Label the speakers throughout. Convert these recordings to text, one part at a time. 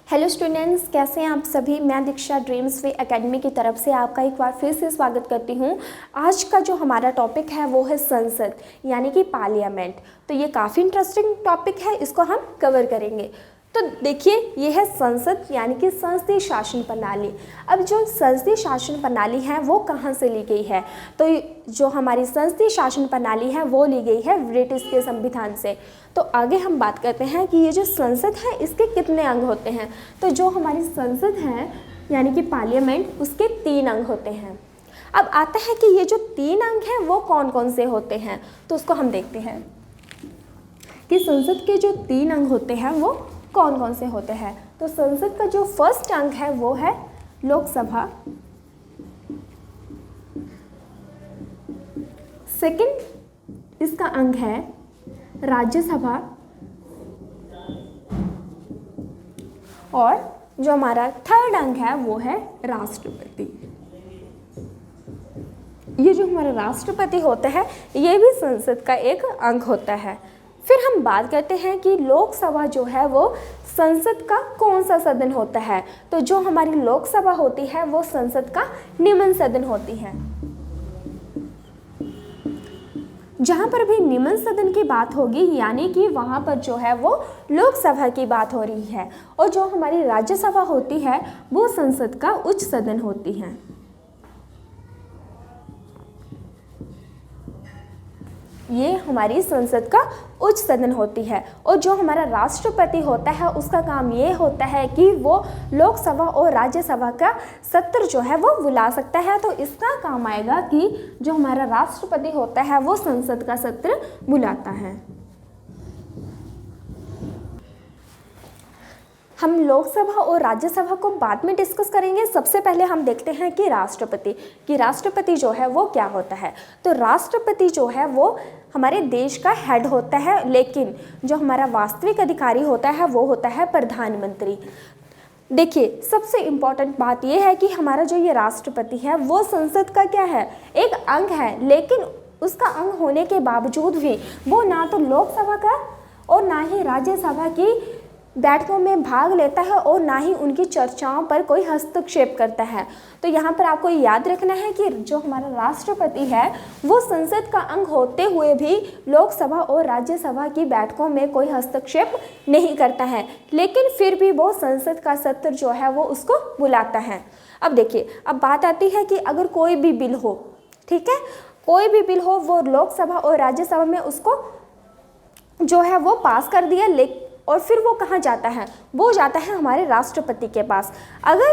Speaker 1: Hello students, कैसे हैं आप सभी। मैं दीक्षा ड्रीम्स वे एकेडमी की तरफ से आपका एक बार फिर से स्वागत करती हूं। आज का जो हमारा टॉपिक है वो है संसद यानी कि पार्लियामेंट। तो ये काफ़ी इंटरेस्टिंग टॉपिक है, इसको हम कवर करेंगे। तो देखिए, ये है संसद यानी कि संसदीय शासन प्रणाली। अब जो संसदीय शासन प्रणाली है वो कहाँ से ली गई है, तो जो हमारी संसदीय शासन प्रणाली है वो ली गई है ब्रिटिश के संविधान से। तो आगे हम बात करते हैं कि ये जो संसद है इसके कितने अंग होते हैं। तो जो हमारी संसद है यानी कि पार्लियामेंट, उसके 3 अंग होते हैं। अब आता है कि ये जो 3 अंग हैं वो कौन कौन से होते हैं, तो उसको हम देखते हैं कि संसद के जो 3 अंग होते हैं वो कौन कौन से होते हैं। तो संसद का जो फर्स्ट अंग है वो है लोकसभा, सेकंड इसका अंग है राज्यसभा, और जो हमारा थर्ड अंग है वो है राष्ट्रपति। ये जो हमारा राष्ट्रपति होता है ये भी संसद का एक अंग होता है। फिर हम बात करते हैं कि लोकसभा जो है वो संसद का कौन सा सदन होता है। तो जो हमारी लोकसभा होती है वो संसद का निम्न सदन होती है। जहाँ पर भी निम्न सदन की बात होगी यानी कि वहाँ पर जो है वो लोकसभा की बात हो रही है, और जो हमारी राज्यसभा होती है वो संसद का उच्च सदन होती है। ये हमारी संसद का उच्च सदन होती है। और जो हमारा राष्ट्रपति होता है उसका काम ये होता है कि वो लोकसभा और राज्यसभा का सत्र जो है वो बुला सकता है। तो इसका काम आएगा कि जो हमारा राष्ट्रपति होता है वो संसद का सत्र बुलाता है। हम लोकसभा और राज्यसभा को बाद में डिस्कस करेंगे। सबसे पहले हम देखते हैं कि राष्ट्रपति जो है वो क्या होता है। तो राष्ट्रपति जो है वो हमारे देश का हेड होता है, लेकिन जो हमारा वास्तविक अधिकारी होता है वो होता है प्रधानमंत्री। देखिए, सबसे इम्पॉर्टेंट बात यह है कि हमारा जो ये राष्ट्रपति है वो संसद का क्या है, एक अंग है, लेकिन उसका अंग होने के बावजूद भी वो ना तो लोकसभा का और ना ही राज्यसभा की बैठकों में भाग लेता है और ना ही उनकी चर्चाओं पर कोई हस्तक्षेप करता है। तो यहाँ पर आपको याद रखना है कि जो हमारा राष्ट्रपति है वो संसद का अंग होते हुए भी लोकसभा और राज्यसभा की बैठकों में कोई हस्तक्षेप नहीं करता है, लेकिन फिर भी वो संसद का सत्र जो है वो उसको बुलाता है। अब देखिए, अब बात आती है कि अगर कोई भी बिल हो, ठीक है, कोई भी बिल हो, वो लोकसभा और राज्यसभा में उसको जो है वो पास कर दिया, और फिर वो कहाँ जाता है, वो जाता है हमारे राष्ट्रपति के पास। अगर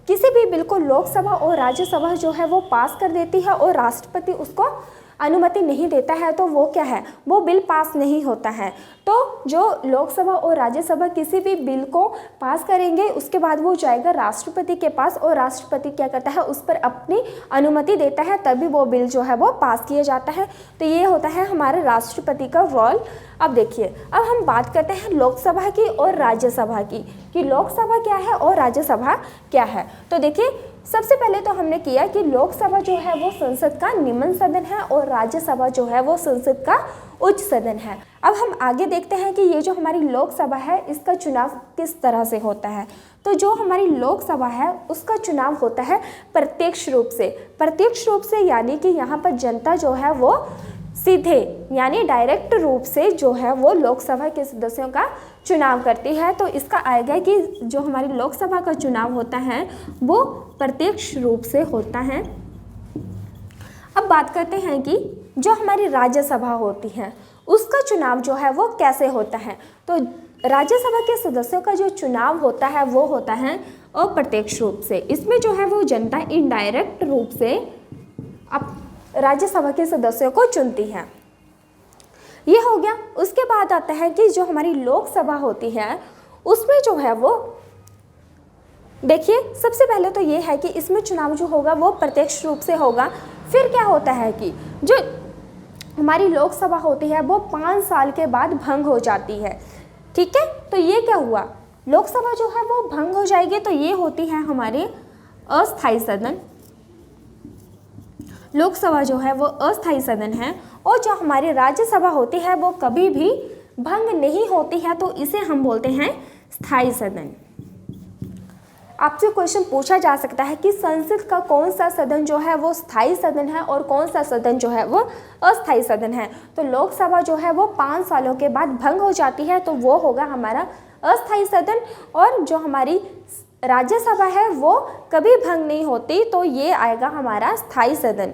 Speaker 1: किसी भी बिल को लोकसभा और राज्यसभा जो है वो पास कर देती है और राष्ट्रपति उसको अनुमति नहीं देता है तो वो क्या है, वो बिल पास नहीं होता है। तो जो लोकसभा और राज्यसभा किसी भी बिल को पास करेंगे उसके बाद वो जाएगा राष्ट्रपति के पास, और राष्ट्रपति क्या करता है, उस पर अपनी अनुमति देता है, तभी वो बिल जो है वो पास किया जाता है। तो ये होता है हमारे राष्ट्रपति का रोल। अब देखिए, अब हम बात करते हैं लोकसभा की और राज्यसभा की, कि लोकसभा क्या है और राज्यसभा क्या है। तो देखिए, सबसे पहले तो हमने किया कि लोकसभा जो है वो संसद का निम्न सदन है और राज्यसभा जो है वो संसद का उच्च सदन है। अब हम आगे देखते हैं कि ये जो हमारी लोकसभा है इसका चुनाव किस तरह से होता है। तो जो हमारी लोकसभा है उसका चुनाव होता है प्रत्यक्ष रूप से यानी कि यहाँ पर जनता जो है वो सीधे यानी डायरेक्ट रूप से जो है वो लोकसभा के सदस्यों का चुनाव करती है। तो इसका आएगा कि जो हमारी लोकसभा का चुनाव होता है वो प्रत्यक्ष रूप से होता है। अब बात करते हैं कि जो हमारी राज्यसभा होती है उसका चुनाव जो है वो कैसे होता है। तो राज्यसभा के सदस्यों का जो चुनाव होता है वो होता है अप्रत्यक्ष रूप से। इसमें जो है वो जनता इनडायरेक्ट रूप से राज्यसभा के सदस्यों को चुनती है। ये हो गया। उसके बाद आता है कि जो हमारी लोकसभा होती है उसमें जो है वो देखिए, सबसे पहले तो ये है कि इसमें चुनाव जो होगा वो प्रत्यक्ष रूप से होगा। फिर क्या होता है कि जो हमारी लोकसभा होती है वो 5 साल के बाद भंग हो जाती है, ठीक है। तो ये क्या हुआ, लोकसभा जो है वो भंग हो जाएगी। तो ये होती है हमारी अस्थायी सदन। लोकसभा जो है वो अस्थायी सदन है, और जो हमारी राज्यसभा होती है वो कभी भी भंग नहीं होती है, तो इसे हम बोलते हैं स्थायी सदन। आपसे क्वेश्चन पूछा जा सकता है कि संसद का कौन सा सदन जो है वो स्थायी सदन है और कौन सा सदन जो है वो अस्थायी सदन है। तो लोकसभा जो है वो 5 सालों के बाद भंग हो जाती है, तो वो होगा हमारा अस्थायी सदन। और जो हमारी राज्यसभा है वो कभी भंग नहीं होती, तो ये आएगा हमारा स्थायी सदन।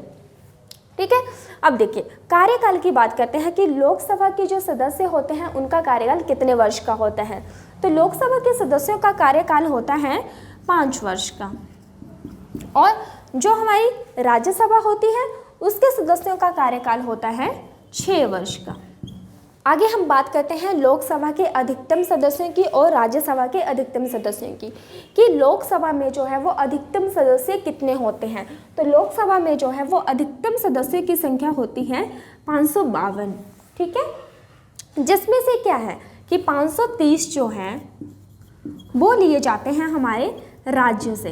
Speaker 1: ठीक है, अब देखिए कार्यकाल की बात करते हैं कि लोकसभा के जो सदस्य होते हैं उनका कार्यकाल कितने वर्ष का होता है। तो लोकसभा के सदस्यों का कार्यकाल होता है 5 वर्ष का, और जो हमारी राज्यसभा होती है उसके सदस्यों का कार्यकाल होता है 6 वर्ष का। आगे हम बात करते हैं लोकसभा के अधिकतम सदस्यों की और राज्यसभा के अधिकतम सदस्यों की, कि लोकसभा में जो है वो अधिकतम सदस्य कितने होते हैं। तो लोकसभा में जो है वो अधिकतम सदस्यों की संख्या होती है 552। ठीक है, जिसमें से क्या है कि 530 जो हैं वो लिए जाते हैं हमारे राज्य से।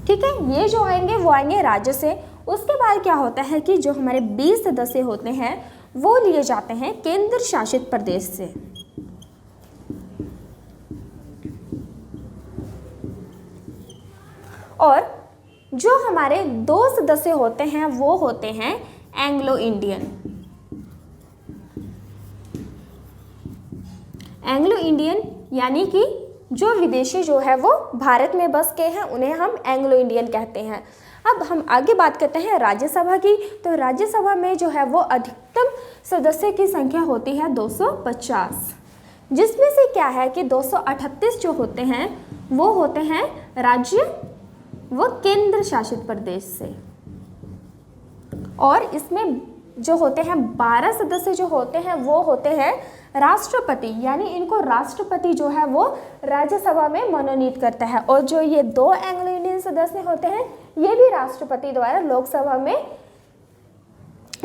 Speaker 1: ठीक है, ये जो आएंगे वो आएंगे राज्य से। उसके बाद क्या होता है कि जो हमारे 20 सदस्य होते हैं वो लिए जाते हैं केंद्र शासित प्रदेश से। और जो हमारे 2 सदस्य होते हैं वो होते हैं एंग्लो इंडियन। एंग्लो इंडियन यानी कि जो विदेशी जो है वो भारत में बस के हैं उन्हें हम एंग्लो इंडियन कहते हैं। अब हम आगे बात करते हैं राज्यसभा की। तो राज्यसभा में जो है वो अधिकतम सदस्य की संख्या होती है 250, जिसमें से क्या है कि 238 जो होते हैं वो होते हैं राज्य व केंद्र शासित प्रदेश से। और इसमें जो होते हैं 12 सदस्य जो होते हैं वो होते हैं राष्ट्रपति, यानी इनको राष्ट्रपति जो है वो राज्यसभा में मनोनीत करता है। और जो ये 2 एंग्लो इंडियन सदस्य होते हैं ये भी राष्ट्रपति द्वारा लोकसभा में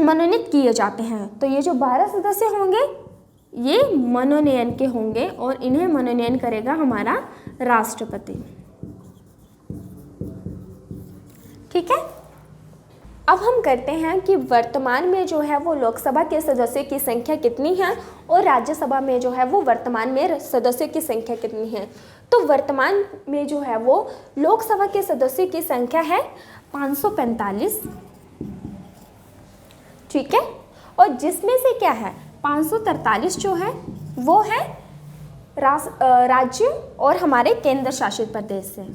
Speaker 1: मनोनीत किए जाते हैं। तो ये जो 12 सदस्य होंगे ये मनोनयन के होंगे और इन्हें मनोनयन करेगा हमारा राष्ट्रपति। ठीक है, अब हम करते हैं कि वर्तमान में जो है वो लोकसभा के सदस्यों की संख्या कितनी है और राज्यसभा में जो है वो वर्तमान में सदस्यों की संख्या कितनी है। तो वर्तमान में जो है वो लोकसभा के सदस्यों की संख्या है 545। ठीक है, और जिसमें से क्या है 543 जो है वो है राज्य और हमारे केंद्र शासित प्रदेश से,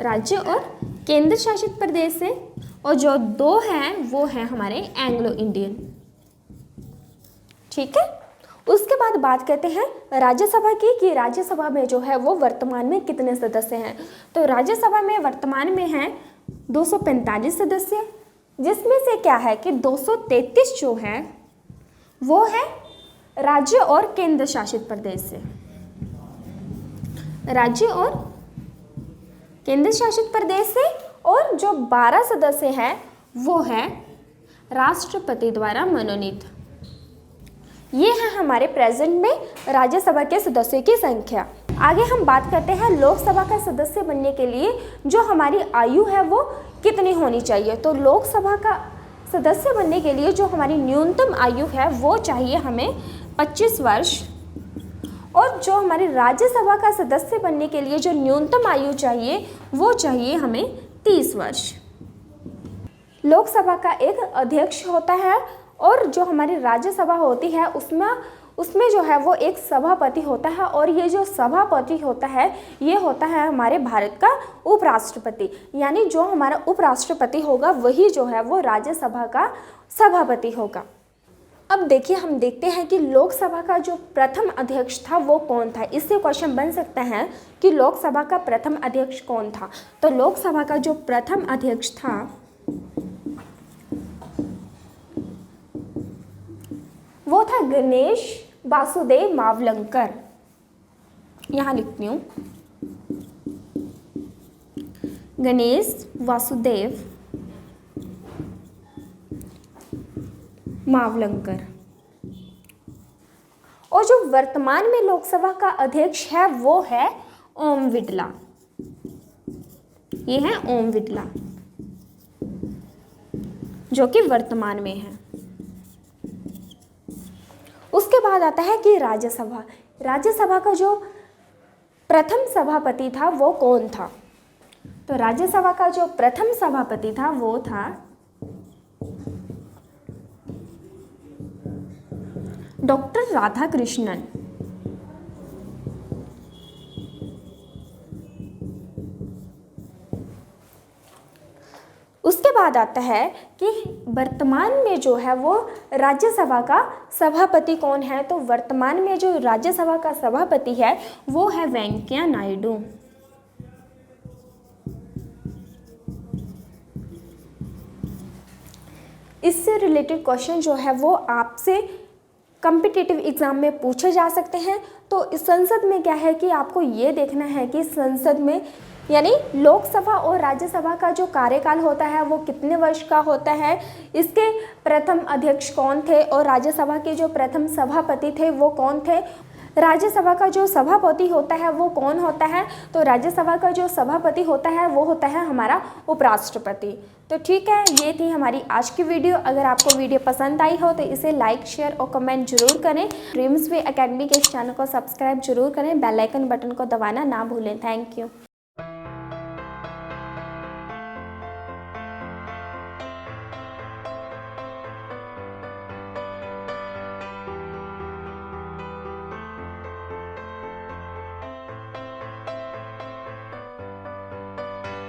Speaker 1: राज्य और केंद्र शासित प्रदेश से। और जो 2 हैं वो हैं हमारे एंग्लो इंडियन। ठीक है, उसके बाद बात करते हैं राज्यसभा की कि राज्यसभा में जो है वो वर्तमान में कितने सदस्य हैं। तो राज्यसभा में वर्तमान में हैं 245 सदस्य, जिसमें से क्या है कि 233 जो हैं वो है राज्य और केंद्र शासित प्रदेश से, राज्य और केंद्र शासित प्रदेश से। और जो 12 सदस्य हैं वो है राष्ट्रपति द्वारा मनोनीत। ये है हमारे प्रेजेंट में राज्यसभा के सदस्यों की संख्या। आगे हम बात करते हैं लोकसभा का सदस्य बनने के लिए जो हमारी आयु है वो कितनी होनी चाहिए। तो लोकसभा का सदस्य बनने के लिए जो हमारी न्यूनतम आयु है वो चाहिए हमें 25 वर्ष, और जो हमारी राज्यसभा का सदस्य बनने के लिए जो न्यूनतम आयु चाहिए वो चाहिए हमें 30 वर्ष। लोकसभा का एक अध्यक्ष होता है और जो हमारी राज्यसभा होती है उसमें जो है वो एक सभापति होता है, और ये जो सभापति होता है ये होता है हमारे भारत का उपराष्ट्रपति, यानी जो हमारा उपराष्ट्रपति होगा वही जो है वो राज्यसभा का सभापति होगा। अब देखिए हम देखते हैं कि लोकसभा का जो प्रथम अध्यक्ष था वो कौन था। इससे क्वेश्चन बन सकता है कि लोकसभा का प्रथम अध्यक्ष कौन था। तो लोकसभा का जो प्रथम अध्यक्ष था वो था गणेश वासुदेव मावलंकर। यहाँ लिखती हूँ, गणेश वासुदेव मावलंकर। और जो वर्तमान में लोकसभा का अध्यक्ष है वो है ओम बिड़ला। ये है ओम बिड़ला जो कि वर्तमान में है। उसके बाद आता है कि राज्यसभा। राज्यसभा का जो प्रथम सभापति था वो कौन था? तो राज्यसभा का जो प्रथम सभापति था वो था डॉक्टर राधाकृष्णन। उसके बाद आता है कि वर्तमान में जो है वो राज्यसभा का सभापति कौन है? तो वर्तमान में जो राज्यसभा का सभापति है वो है वेंकैया नायडू। इससे रिलेटेड क्वेश्चन जो है वो आपसे कॉम्पिटिटिव एग्जाम में पूछे जा सकते हैं। तो इस संसद में क्या है कि आपको ये देखना है कि संसद में यानी लोकसभा और राज्यसभा का जो कार्यकाल होता है वो कितने वर्ष का होता है, इसके प्रथम अध्यक्ष कौन थे और राज्यसभा के जो प्रथम सभापति थे वो कौन थे, राज्यसभा का जो सभापति होता है वो कौन होता है? तो राज्यसभा का जो सभापति होता है वो होता है हमारा उपराष्ट्रपति। तो ठीक है, ये थी हमारी आज की वीडियो। अगर आपको वीडियो पसंद आई हो तो इसे लाइक, शेयर और कमेंट जरूर करें। ड्रीम्स वे एकेडमी के इस चैनल को सब्सक्राइब जरूर करें, बेल आइकन बटन को दबाना ना भूलें। Thank you.